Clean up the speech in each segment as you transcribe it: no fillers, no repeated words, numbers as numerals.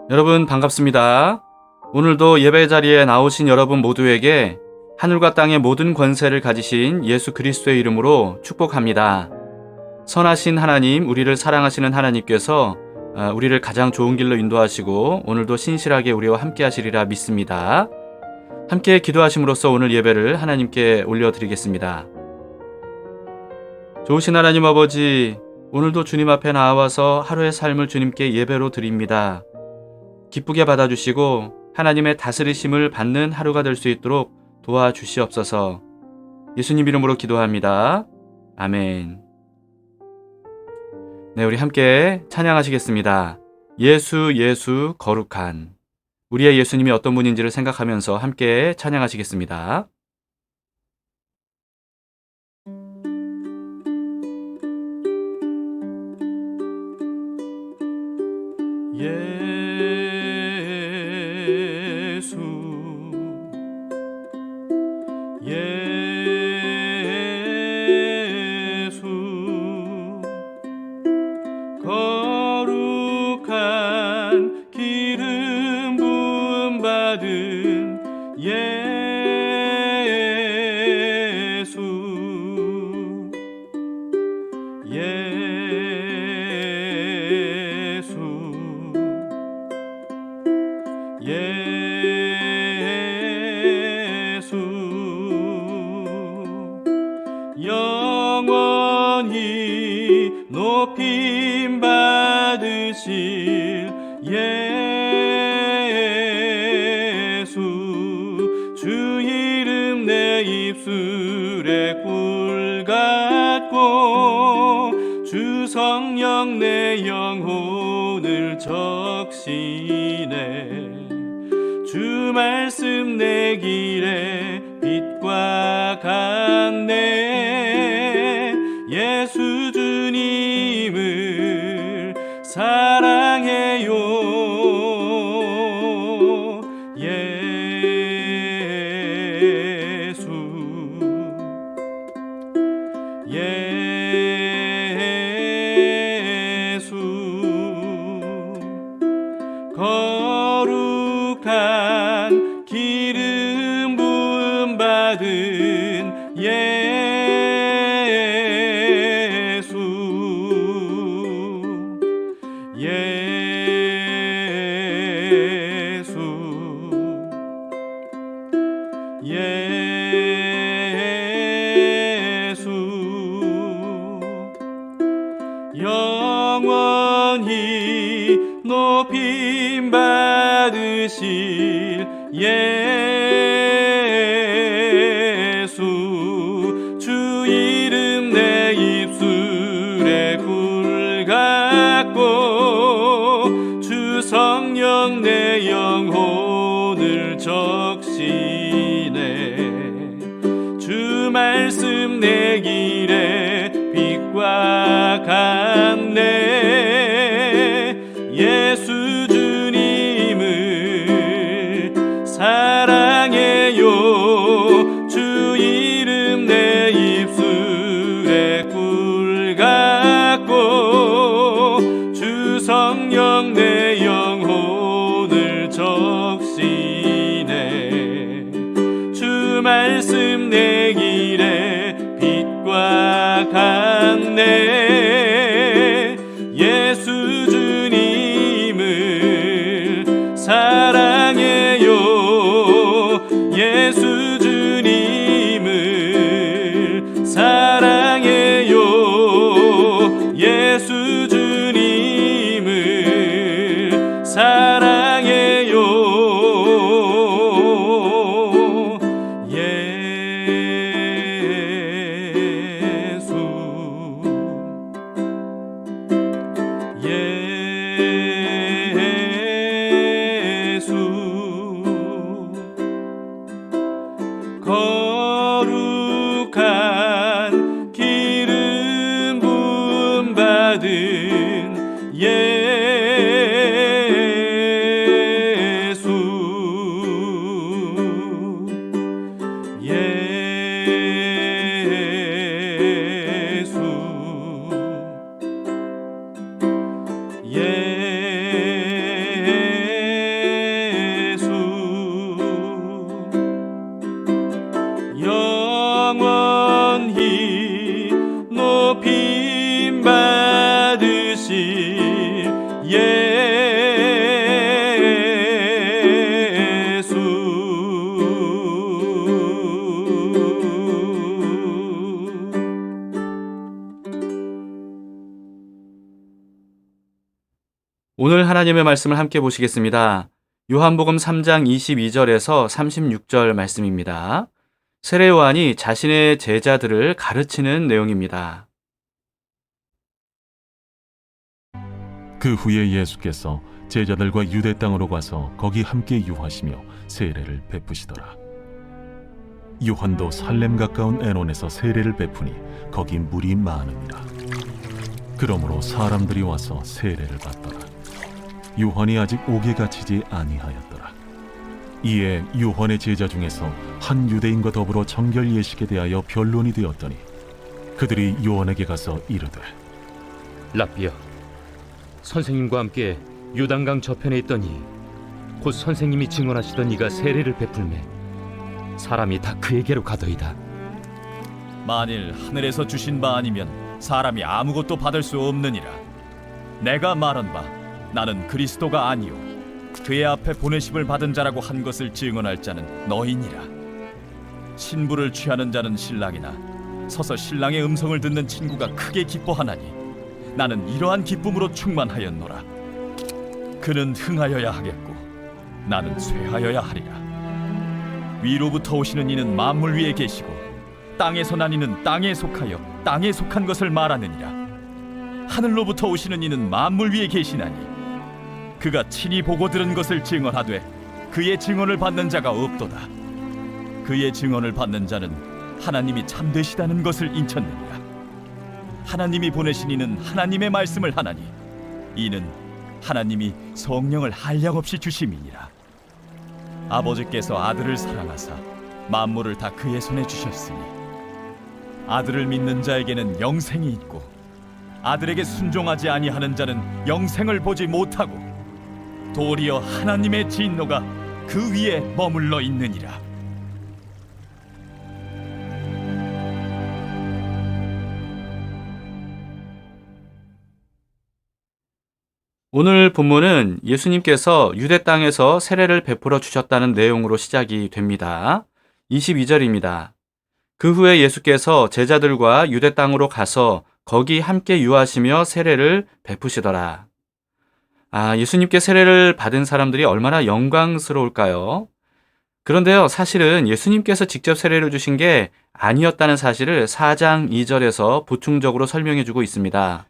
여러분 반갑습니다. 오늘도 예배 자리에 나오신 여러분 모두에게 하늘과 땅의 모든 권세를 가지신 예수 그리스도의 이름으로 축복합니다. 선하신 하나님, 우리를 사랑하시는 하나님께서 우리를 가장 좋은 길로 인도하시고 오늘도 신실하게 우리와 함께 하시리라 믿습니다. 함께 기도하심으로써 오늘 예배를 하나님께 올려드리겠습니다. 좋으신 하나님 아버지, 오늘도 주님 앞에 나와서 하루의 삶을 주님께 예배로 드립니다. 기쁘게 받아주시고 하나님의 다스리심을 받는 하루가 될 수 있도록 도와주시옵소서. 예수님 이름으로 기도합니다. 아멘. 네, 우리 함께 찬양하시겠습니다. 예수 예수 거룩한. 우리의 예수님이 어떤 분인지를 생각하면서 함께 찬양하시겠습니다. 예수 예수 거룩한 기름 부음 받은 예수 예수 예수 영원히 높임 받으실 예수 주 이름 내 입술에 꿀 같고 주 성령 내 영혼을 적시네 주 말씀 내 길에 빛과 같네 예수 주님을 사랑해요 예수 예수 거룩한 기름 부음 받은 예수 예수 예수 영원히 높임 받으실 예수 주 이름 내 입술에 꿀 같고 주 성령 내 영혼을 적시네 주 말씀 내 길에 빛과 같네 예수 주님을 사랑해요 주 이름 내 입술에 꿀 같고 주 성령 내 영혼을 적시네 주 말씀 내 길에 빛과 같네 예수 주님을 사랑해요 예수 주님을 사랑해요 예수 주님을 사랑해요 예수 거룩한 기름 부음 받은 예수 예수 예수 부름 받으실 예수. 오늘 하나님의 말씀을 함께 보시겠습니다. 요한복음 3장 22절에서 36절 말씀입니다. 세례 요한이 자신의 제자들을 가르치는 내용입니다. 그 후에 예수께서 제자들과 유대 땅으로 가서 거기 함께 유하시며 세례를 베푸시더라. 요한도 살렘 가까운 에논에서 세례를 베푸니 거기 물이 많음이라. 그러므로 사람들이 와서 세례를 받더라. 요한이 아직 옥에 갇히지 아니하였더라. 이에 요한의 제자 중에서 한 유대인과 더불어 정결 예식에 대하여 변론이 되었더니 그들이 요한에게 가서 이르되, 랍비여, 선생님과 함께 요단강 저편에 있더니 곧 선생님이 증언하시던 이가 세례를 베풀매 사람이 다 그에게로 가더이다. 만일 하늘에서 주신 바 아니면 사람이 아무것도 받을 수 없느니라. 내가 말한 바 나는 그리스도가 아니요 그의 앞에 보내심을 받은 자라고 한 것을 증언할 자는 너희니라. 신부를 취하는 자는 신랑이나 서서 신랑의 음성을 듣는 친구가 크게 기뻐하나니 나는 이러한 기쁨으로 충만하였노라. 그는 흥하여야 하겠고 나는 쇠하여야 하리라. 위로부터 오시는 이는 만물 위에 계시고 땅에서 난 이는 땅에 속하여 땅에 속한 것을 말하느니라. 하늘로부터 오시는 이는 만물 위에 계시나니 그가 친히 보고 들은 것을 증언하되 그의 증언을 받는 자가 없도다. 그의 증언을 받는 자는 하나님이 참되시다는 것을 인쳤느니라. 하나님이 보내신 이는 하나님의 말씀을 하나니 이는 하나님이 성령을 한량없이 주심이니라. 아버지께서 아들을 사랑하사 만물을 다 그의 손에 주셨으니 아들을 믿는 자에게는 영생이 있고 아들에게 순종하지 아니하는 자는 영생을 보지 못하고 도리어 하나님의 진노가 그 위에 머물러 있느니라. 오늘 본문은 예수님께서 유대 땅에서 세례를 베풀어 주셨다는 내용으로 시작이 됩니다. 22절입니다. 그 후에 예수께서 제자들과 유대 땅으로 가서 거기 함께 유하시며 세례를 베푸시더라. 예수님께 세례를 받은 사람들이 얼마나 영광스러울까요? 그런데요, 사실은 예수님께서 직접 세례를 주신 게 아니었다는 사실을 4장 2절에서 보충적으로 설명해 주고 있습니다.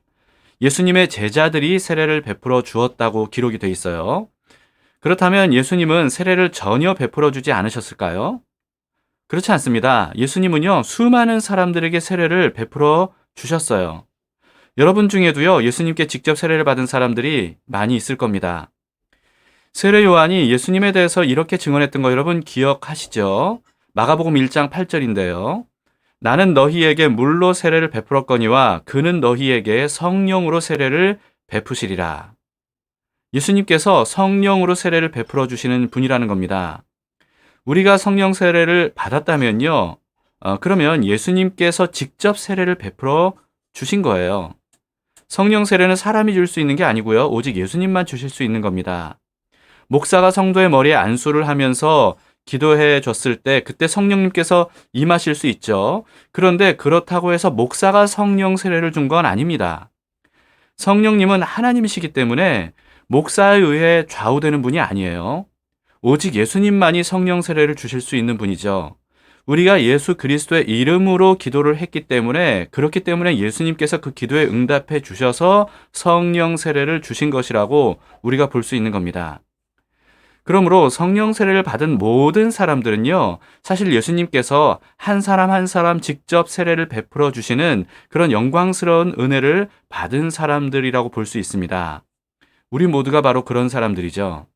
예수님의 제자들이 세례를 베풀어 주었다고 기록이 돼 있어요. 그렇다면 예수님은 세례를 전혀 베풀어 주지 않으셨을까요? 그렇지 않습니다. 예수님은요, 수많은 사람들에게 세례를 베풀어 주셨어요. 여러분 중에도요, 예수님께 직접 세례를 받은 사람들이 많이 있을 겁니다. 세례 요한이 예수님에 대해서 이렇게 증언했던 거 여러분 기억하시죠? 마가복음 1장 8절인데요. 나는 너희에게 물로 세례를 베풀었거니와 그는 너희에게 성령으로 세례를 베푸시리라. 예수님께서 성령으로 세례를 베풀어 주시는 분이라는 겁니다. 우리가 성령 세례를 받았다면요, 그러면 예수님께서 직접 세례를 베풀어 주신 거예요. 성령 세례는 사람이 줄 수 있는 게 아니고요, 오직 예수님만 주실 수 있는 겁니다. 목사가 성도의 머리에 안수를 하면서 기도해 줬을 때 그때 성령님께서 임하실 수 있죠. 그런데 그렇다고 해서 목사가 성령 세례를 준 건 아닙니다. 성령님은 하나님이시기 때문에 목사에 의해 좌우되는 분이 아니에요. 오직 예수님만이 성령 세례를 주실 수 있는 분이죠. 우리가 예수 그리스도의 이름으로 기도를 했기 때문에, 그렇기 때문에 예수님께서 그 기도에 응답해 주셔서 성령 세례를 주신 것이라고 우리가 볼 수 있는 겁니다. 그러므로 성령 세례를 받은 모든 사람들은요, 사실 예수님께서 한 사람 한 사람 직접 세례를 베풀어 주시는 그런 영광스러운 은혜를 받은 사람들이라고 볼 수 있습니다. 우리 모두가 바로 그런 사람들이죠.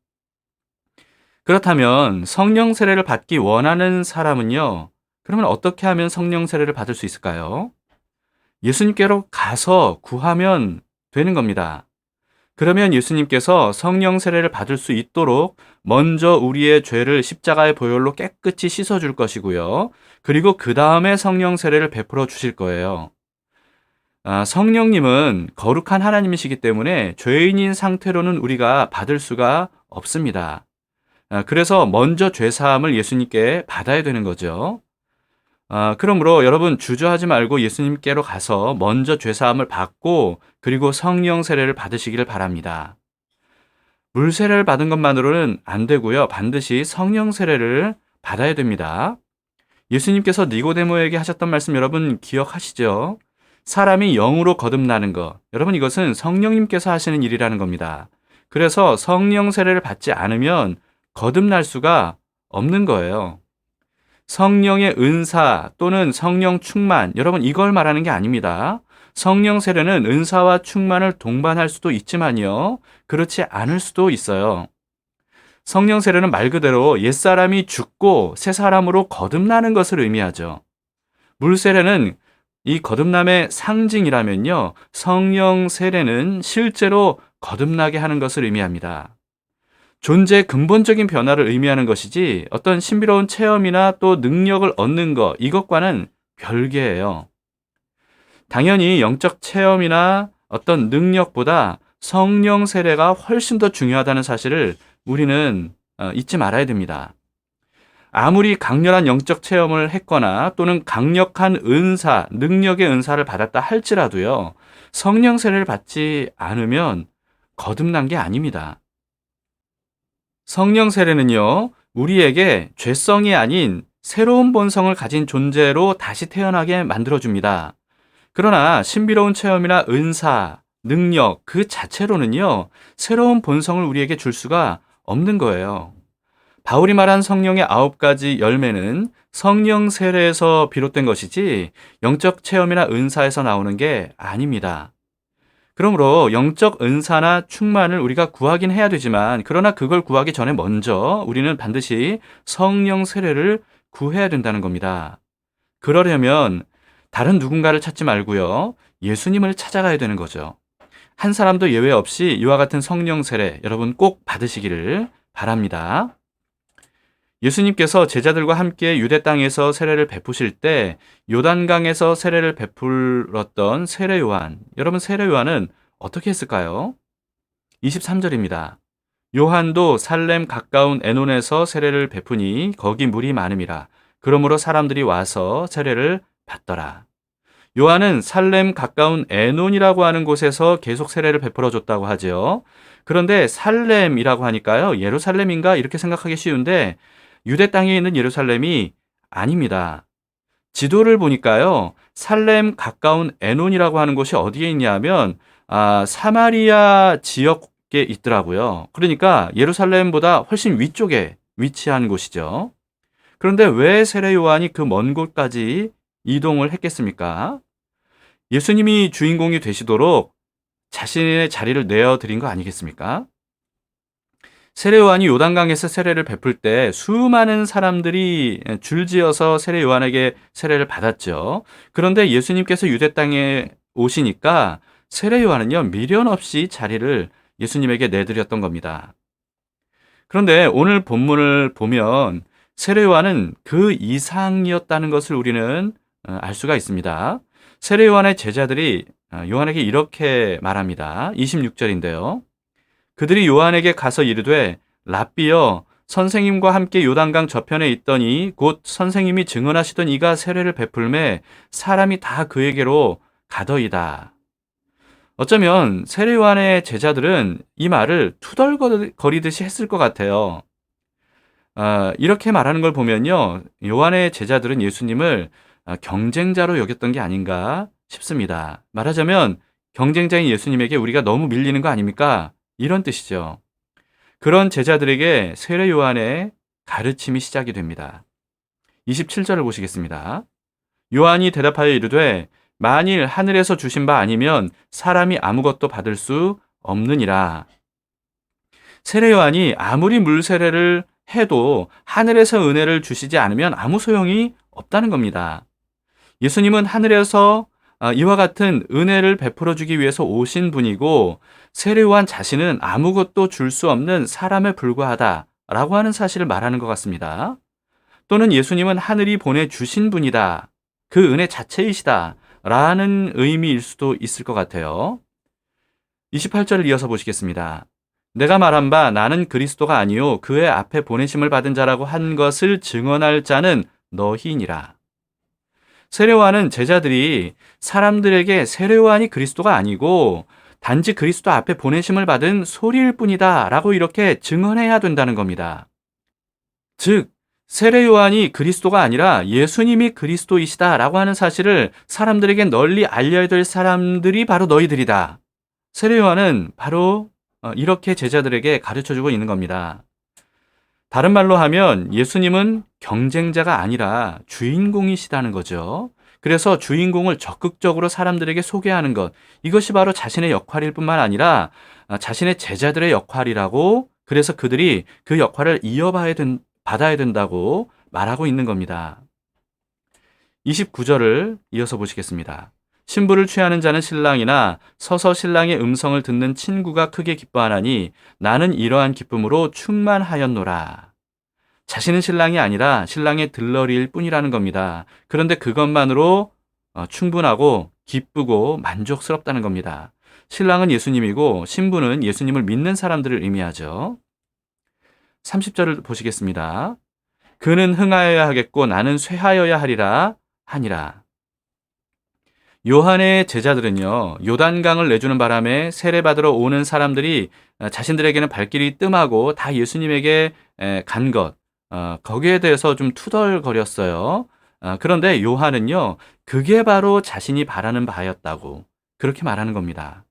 그렇다면 성령 세례를 받기 원하는 사람은요, 그러면 어떻게 하면 성령 세례를 받을 수 있을까요? 예수님께로 가서 구하면 되는 겁니다. 그러면 예수님께서 성령 세례를 받을 수 있도록 먼저 우리의 죄를 십자가의 보혈로 깨끗이 씻어줄 것이고요. 그리고 그 다음에 성령 세례를 베풀어 주실 거예요. 성령님은 거룩한 하나님이시기 때문에 죄인인 상태로는 우리가 받을 수가 없습니다. 그래서 먼저 죄사함을 예수님께 받아야 되는 거죠. 그러므로 여러분 주저하지 말고 예수님께로 가서 먼저 죄사함을 받고 그리고 성령 세례를 받으시기를 바랍니다. 물 세례를 받은 것만으로는 안 되고요. 반드시 성령 세례를 받아야 됩니다. 예수님께서 니고데모에게 하셨던 말씀 여러분 기억하시죠? 사람이 영으로 거듭나는 것. 여러분 이것은 성령님께서 하시는 일이라는 겁니다. 그래서 성령 세례를 받지 않으면 거듭날 수가 없는 거예요. 성령의 은사 또는 성령 충만, 여러분 이걸 말하는 게 아닙니다. 성령 세례는 은사와 충만을 동반할 수도 있지만요. 그렇지 않을 수도 있어요. 성령 세례는 말 그대로 옛사람이 죽고 새 사람으로 거듭나는 것을 의미하죠. 물 세례는 이 거듭남의 상징이라면요. 성령 세례는 실제로 거듭나게 하는 것을 의미합니다. 존재의 근본적인 변화를 의미하는 것이지 어떤 신비로운 체험이나 또 능력을 얻는 것, 이것과는 별개예요. 당연히 영적 체험이나 어떤 능력보다 성령 세례가 훨씬 더 중요하다는 사실을 우리는 잊지 말아야 됩니다. 아무리 강렬한 영적 체험을 했거나 또는 강력한 은사, 능력의 은사를 받았다 할지라도요. 성령 세례를 받지 않으면 거듭난 게 아닙니다. 성령 세례는요, 우리에게 죄성이 아닌 새로운 본성을 가진 존재로 다시 태어나게 만들어줍니다. 그러나 신비로운 체험이나 은사, 능력 그 자체로는요, 새로운 본성을 우리에게 줄 수가 없는 거예요. 바울이 말한 성령의 9가지 열매는 성령 세례에서 비롯된 것이지 영적 체험이나 은사에서 나오는 게 아닙니다. 그러므로 영적 은사나 충만을 우리가 구하긴 해야 되지만 그러나 그걸 구하기 전에 먼저 우리는 반드시 성령 세례를 구해야 된다는 겁니다. 그러려면 다른 누군가를 찾지 말고요. 예수님을 찾아가야 되는 거죠. 한 사람도 예외 없이 이와 같은 성령 세례 여러분 꼭 받으시기를 바랍니다. 예수님께서 제자들과 함께 유대 땅에서 세례를 베푸실 때 요단강에서 세례를 베풀었던 세례 요한, 여러분 세례 요한은 어떻게 했을까요? 23절입니다. 요한도 살렘 가까운 에논에서 세례를 베푸니 거기 물이 많음이라. 그러므로 사람들이 와서 세례를 받더라. 요한은 살렘 가까운 에논이라고 하는 곳에서 계속 세례를 베풀어 줬다고 하죠. 그런데 살렘이라고 하니까요. 예루살렘인가 이렇게 생각하기 쉬운데 유대 땅에 있는 예루살렘이 아닙니다. 지도를 보니까요. 살렘 가까운 에논이라고 하는 곳이 어디에 있냐면 사마리아 지역에 있더라고요. 그러니까 예루살렘보다 훨씬 위쪽에 위치한 곳이죠. 그런데 왜 세례 요한이 그 먼 곳까지 이동을 했겠습니까? 예수님이 주인공이 되시도록 자신의 자리를 내어드린 거 아니겠습니까? 세례 요한이 요단강에서 세례를 베풀 때 수많은 사람들이 줄지어서 세례 요한에게 세례를 받았죠. 그런데 예수님께서 유대 땅에 오시니까 세례 요한은요, 미련 없이 자리를 예수님에게 내드렸던 겁니다. 그런데 오늘 본문을 보면 세례 요한은 그 이상이었다는 것을 우리는 알 수가 있습니다. 세례 요한의 제자들이 요한에게 이렇게 말합니다. 26절인데요. 그들이 요한에게 가서 이르되 랍비여 선생님과 함께 요단강 저편에 있더니 곧 선생님이 증언하시던 이가 세례를 베풀매 사람이 다 그에게로 가더이다. 어쩌면 세례 요한의 제자들은 이 말을 투덜거리듯이 했을 것 같아요. 이렇게 말하는 걸 보면요. 요한의 제자들은 예수님을 경쟁자로 여겼던 게 아닌가 싶습니다. 말하자면 경쟁자인 예수님에게 우리가 너무 밀리는 거 아닙니까? 이런 뜻이죠. 그런 제자들에게 세례 요한의 가르침이 시작이 됩니다. 27절을 보시겠습니다. 요한이 대답하여 이르되 만일 하늘에서 주신 바 아니면 사람이 아무것도 받을 수 없느니라. 세례 요한이 아무리 물 세례를 해도 하늘에서 은혜를 주시지 않으면 아무 소용이 없다는 겁니다. 예수님은 하늘에서 이와 같은 은혜를 베풀어 주기 위해서 오신 분이고 세례 요한 자신은 아무것도 줄 수 없는 사람에 불과하다라고 하는 사실을 말하는 것 같습니다. 또는 예수님은 하늘이 보내주신 분이다. 그 은혜 자체이시다 라는 의미일 수도 있을 것 같아요. 28절을 이어서 보시겠습니다. 내가 말한 바 나는 그리스도가 아니요 그의 앞에 보내심을 받은 자라고 한 것을 증언할 자는 너희니라. 세례요한은 제자들이 사람들에게 세례요한이 그리스도가 아니고 단지 그리스도 앞에 보내심을 받은 소리일 뿐이다 라고 이렇게 증언해야 된다는 겁니다. 즉 세례요한이 그리스도가 아니라 예수님이 그리스도이시다 라고 하는 사실을 사람들에게 널리 알려야 될 사람들이 바로 너희들이다. 세례요한은 바로 이렇게 제자들에게 가르쳐주고 있는 겁니다. 다른 말로 하면 예수님은 경쟁자가 아니라 주인공이시다는 거죠. 그래서 주인공을 적극적으로 사람들에게 소개하는 것, 이것이 바로 자신의 역할일 뿐만 아니라 자신의 제자들의 역할이라고, 그래서 그들이 그 역할을 받아야 된다고 말하고 있는 겁니다. 29절을 이어서 보시겠습니다. 신부를 취하는 자는 신랑이나 서서 신랑의 음성을 듣는 친구가 크게 기뻐하나니 나는 이러한 기쁨으로 충만하였노라. 자신은 신랑이 아니라 신랑의 들러리일 뿐이라는 겁니다. 그런데 그것만으로 충분하고 기쁘고 만족스럽다는 겁니다. 신랑은 예수님이고 신부는 예수님을 믿는 사람들을 의미하죠. 30절을 보시겠습니다. 그는 흥하여야 하겠고 나는 쇠하여야 하리라 하니라. 요한의 제자들은요, 요단강을 내주는 바람에 세례받으러 오는 사람들이 자신들에게는 발길이 뜸하고 다 예수님에게 간 것, 거기에 대해서 좀 투덜거렸어요. 그런데 요한은요, 그게 바로 자신이 바라는 바였다고 그렇게 말하는 겁니다.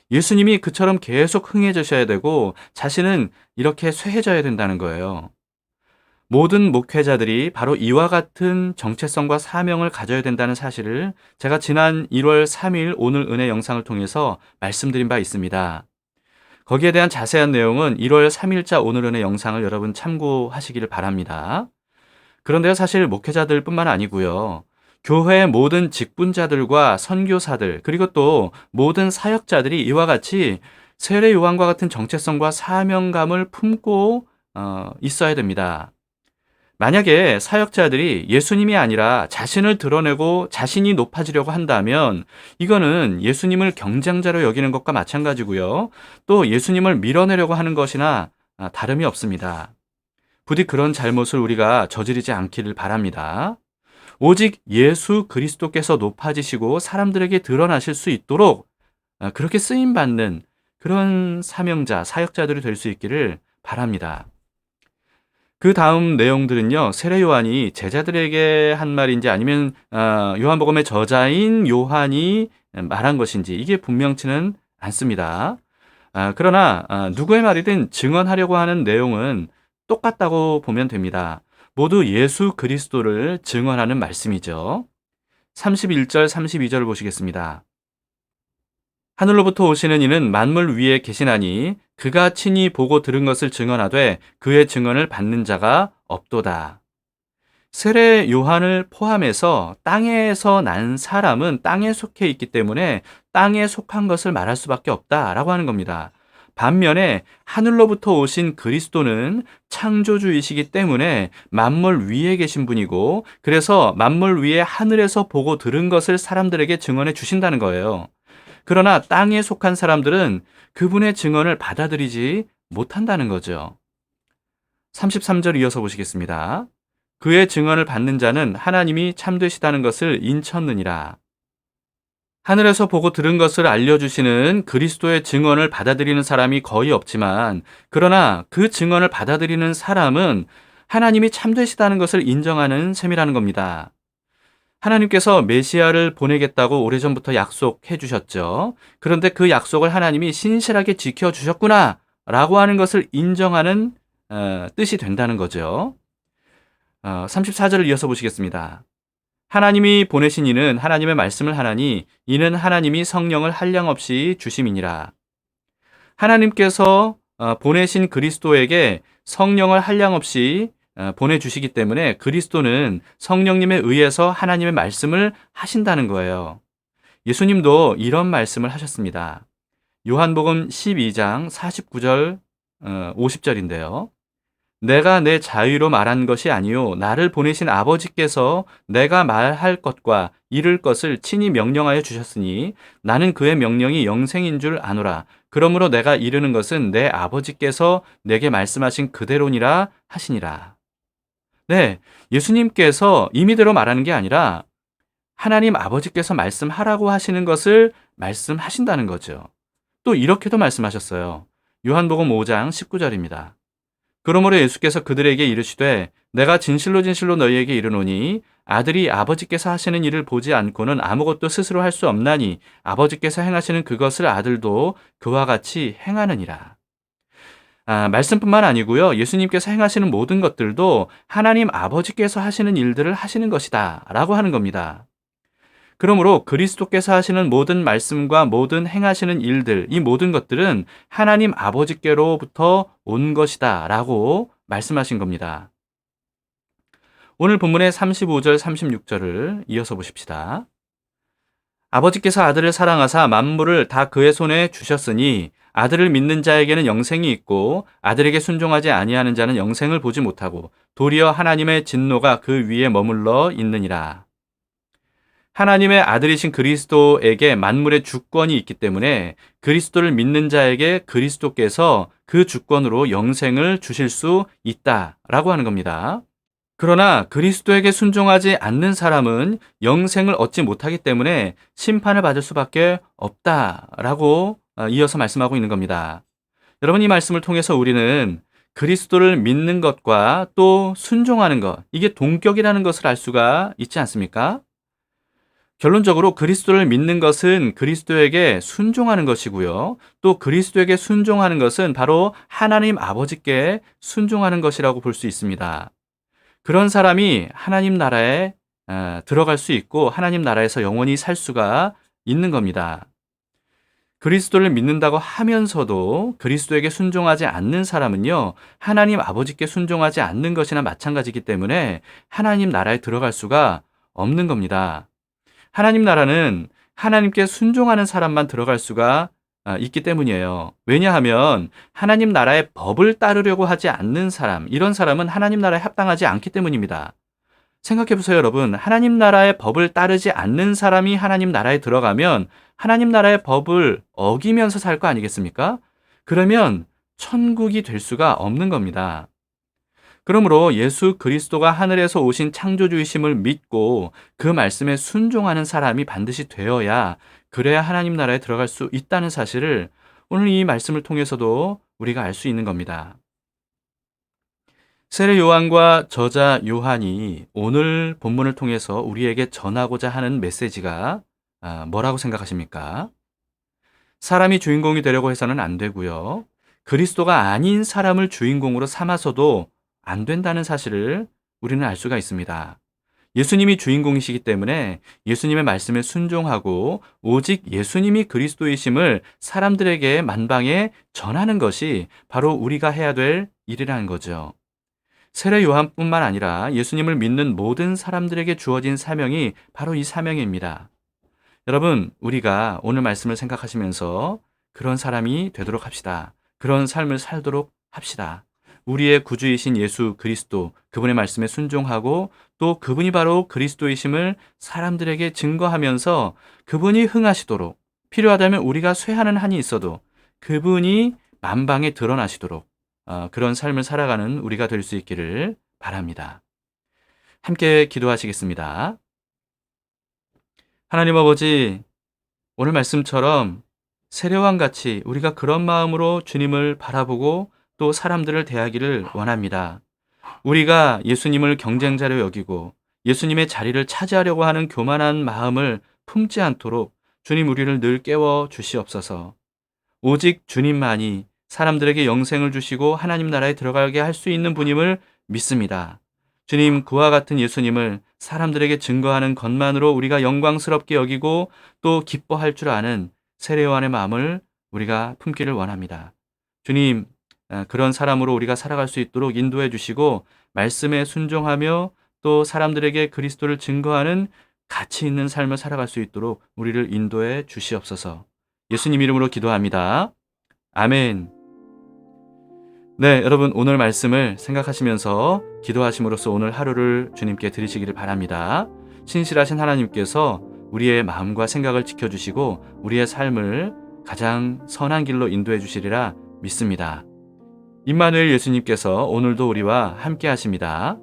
예수님이 그처럼 계속 흥해지셔야 되고 자신은 이렇게 쇠해져야 된다는 거예요. 모든 목회자들이 바로 이와 같은 정체성과 사명을 가져야 된다는 사실을 제가 지난 1월 3일 오늘 은혜 영상을 통해서 말씀드린 바 있습니다. 거기에 대한 자세한 내용은 1월 3일자 오늘 은혜 영상을 여러분 참고하시기를 바랍니다. 그런데요, 사실 목회자들 뿐만 아니고요. 교회의 모든 직분자들과 선교사들, 그리고 또 모든 사역자들이 이와 같이 세례 요한과 같은 정체성과 사명감을 품고 있어야 됩니다. 만약에 사역자들이 예수님이 아니라 자신을 드러내고 자신이 높아지려고 한다면 이거는 예수님을 경쟁자로 여기는 것과 마찬가지고요. 또 예수님을 밀어내려고 하는 것이나 다름이 없습니다. 부디 그런 잘못을 우리가 저지르지 않기를 바랍니다. 오직 예수 그리스도께서 높아지시고 사람들에게 드러나실 수 있도록 그렇게 쓰임받는 그런 사명자, 사역자들이 될 수 있기를 바랍니다. 그 다음 내용들은요, 세례 요한이 제자들에게 한 말인지 아니면 요한복음의 저자인 요한이 말한 것인지 이게 분명치는 않습니다. 그러나 누구의 말이든 증언하려고 하는 내용은 똑같다고 보면 됩니다. 모두 예수 그리스도를 증언하는 말씀이죠. 31절, 32절을 보시겠습니다. 하늘로부터 오시는 이는 만물 위에 계시나니 그가 친히 보고 들은 것을 증언하되 그의 증언을 받는 자가 없도다. 세례 요한을 포함해서 땅에서 난 사람은 땅에 속해 있기 때문에 땅에 속한 것을 말할 수밖에 없다라고 하는 겁니다. 반면에 하늘로부터 오신 그리스도는 창조주이시기 때문에 만물 위에 계신 분이고 그래서 만물 위에 하늘에서 보고 들은 것을 사람들에게 증언해 주신다는 거예요. 그러나 땅에 속한 사람들은 그분의 증언을 받아들이지 못한다는 거죠. 33절 이어서 보시겠습니다. 그의 증언을 받는 자는 하나님이 참되시다는 것을 인쳤느니라. 하늘에서 보고 들은 것을 알려주시는 그리스도의 증언을 받아들이는 사람이 거의 없지만 그러나 그 증언을 받아들이는 사람은 하나님이 참되시다는 것을 인정하는 셈이라는 겁니다. 하나님께서 메시아를 보내겠다고 오래전부터 약속해 주셨죠. 그런데 그 약속을 하나님이 신실하게 지켜주셨구나 라고 하는 것을 인정하는 뜻이 된다는 거죠. 34절을 이어서 보시겠습니다. 하나님이 보내신 이는 하나님의 말씀을 하나니 이는 하나님이 성령을 한량없이 주심이니라. 하나님께서 보내신 그리스도에게 성령을 한량없이 보내주시기 때문에 그리스도는 성령님에 의해서 하나님의 말씀을 하신다는 거예요. 예수님도 이런 말씀을 하셨습니다. 요한복음 12장 49절 50절인데요. 내가 내 자유로 말한 것이 아니요 나를 보내신 아버지께서 내가 말할 것과 이룰 것을 친히 명령하여 주셨으니 나는 그의 명령이 영생인 줄 아노라. 그러므로 내가 이르는 것은 내 아버지께서 내게 말씀하신 그대로니라 하시니라. 네, 예수님께서 임의대로 말하는 게 아니라 하나님 아버지께서 말씀하라고 하시는 것을 말씀하신다는 거죠. 또 이렇게도 말씀하셨어요. 요한복음 5장 19절입니다. 그러므로 예수께서 그들에게 이르시되 내가 진실로 진실로 너희에게 이르노니 아들이 아버지께서 하시는 일을 보지 않고는 아무것도 스스로 할 수 없나니 아버지께서 행하시는 그것을 아들도 그와 같이 행하느니라. 말씀뿐만 아니고요. 예수님께서 행하시는 모든 것들도 하나님 아버지께서 하시는 일들을 하시는 것이다 라고 하는 겁니다. 그러므로 그리스도께서 하시는 모든 말씀과 모든 행하시는 일들, 이 모든 것들은 하나님 아버지께로부터 온 것이다 라고 말씀하신 겁니다. 오늘 본문의 35절, 36절을 이어서 보십시다. 아버지께서 아들을 사랑하사 만물을 다 그의 손에 주셨으니 아들을 믿는 자에게는 영생이 있고 아들에게 순종하지 아니하는 자는 영생을 보지 못하고 도리어 하나님의 진노가 그 위에 머물러 있느니라. 하나님의 아들이신 그리스도에게 만물의 주권이 있기 때문에 그리스도를 믿는 자에게 그리스도께서 그 주권으로 영생을 주실 수 있다라고 하는 겁니다. 그러나 그리스도에게 순종하지 않는 사람은 영생을 얻지 못하기 때문에 심판을 받을 수밖에 없다라고 이어서 말씀하고 있는 겁니다. 여러분, 이 말씀을 통해서 우리는 그리스도를 믿는 것과 또 순종하는 것, 이게 동격이라는 것을 알 수가 있지 않습니까? 결론적으로 그리스도를 믿는 것은 그리스도에게 순종하는 것이고요. 또 그리스도에게 순종하는 것은 바로 하나님 아버지께 순종하는 것이라고 볼 수 있습니다. 그런 사람이 하나님 나라에 들어갈 수 있고 하나님 나라에서 영원히 살 수가 있는 겁니다. 그리스도를 믿는다고 하면서도 그리스도에게 순종하지 않는 사람은요, 하나님 아버지께 순종하지 않는 것이나 마찬가지이기 때문에 하나님 나라에 들어갈 수가 없는 겁니다. 하나님 나라는 하나님께 순종하는 사람만 들어갈 수가 있기 때문이에요. 왜냐하면 하나님 나라의 법을 따르려고 하지 않는 사람, 이런 사람은 하나님 나라에 합당하지 않기 때문입니다. 생각해 보세요, 여러분. 하나님 나라의 법을 따르지 않는 사람이 하나님 나라에 들어가면 하나님 나라의 법을 어기면서 살 거 아니겠습니까? 그러면 천국이 될 수가 없는 겁니다. 그러므로 예수 그리스도가 하늘에서 오신 창조주이심을 믿고 그 말씀에 순종하는 사람이 반드시 되어야, 그래야 하나님 나라에 들어갈 수 있다는 사실을 오늘 이 말씀을 통해서도 우리가 알 수 있는 겁니다. 세례 요한과 저자 요한이 오늘 본문을 통해서 우리에게 전하고자 하는 메시지가 뭐라고 생각하십니까? 사람이 주인공이 되려고 해서는 안 되고요. 그리스도가 아닌 사람을 주인공으로 삼아서도 안 된다는 사실을 우리는 알 수가 있습니다. 예수님이 주인공이시기 때문에 예수님의 말씀에 순종하고 오직 예수님이 그리스도이심을 사람들에게 만방에 전하는 것이 바로 우리가 해야 될 일이라는 거죠. 세례 요한뿐만 아니라 예수님을 믿는 모든 사람들에게 주어진 사명이 바로 이 사명입니다. 여러분, 우리가 오늘 말씀을 생각하시면서 그런 사람이 되도록 합시다. 그런 삶을 살도록 합시다. 우리의 구주이신 예수 그리스도, 그분의 말씀에 순종하고 또 그분이 바로 그리스도이심을 사람들에게 증거하면서 그분이 흥하시도록, 필요하다면 우리가 쇠하는 한이 있어도 그분이 만방에 드러나시도록 그런 삶을 살아가는 우리가 될 수 있기를 바랍니다. 함께 기도하시겠습니다. 하나님 아버지, 오늘 말씀처럼 세례요한 같이 우리가 그런 마음으로 주님을 바라보고 또 사람들을 대하기를 원합니다. 우리가 예수님을 경쟁자로 여기고 예수님의 자리를 차지하려고 하는 교만한 마음을 품지 않도록 주님, 우리를 늘 깨워 주시옵소서. 오직 주님만이 사람들에게 영생을 주시고 하나님 나라에 들어가게 할 수 있는 분임을 믿습니다. 주님, 그와 같은 예수님을 사람들에게 증거하는 것만으로 우리가 영광스럽게 여기고 또 기뻐할 줄 아는 세례요한의 마음을 우리가 품기를 원합니다. 주님, 그런 사람으로 우리가 살아갈 수 있도록 인도해 주시고 말씀에 순종하며 또 사람들에게 그리스도를 증거하는 가치 있는 삶을 살아갈 수 있도록 우리를 인도해 주시옵소서. 예수님 이름으로 기도합니다. 아멘. 네, 여러분 오늘 말씀을 생각하시면서 기도하심으로써 오늘 하루를 주님께 드리시기를 바랍니다. 신실하신 하나님께서 우리의 마음과 생각을 지켜주시고 우리의 삶을 가장 선한 길로 인도해 주시리라 믿습니다. 임마누엘 예수님께서 오늘도 우리와 함께 하십니다.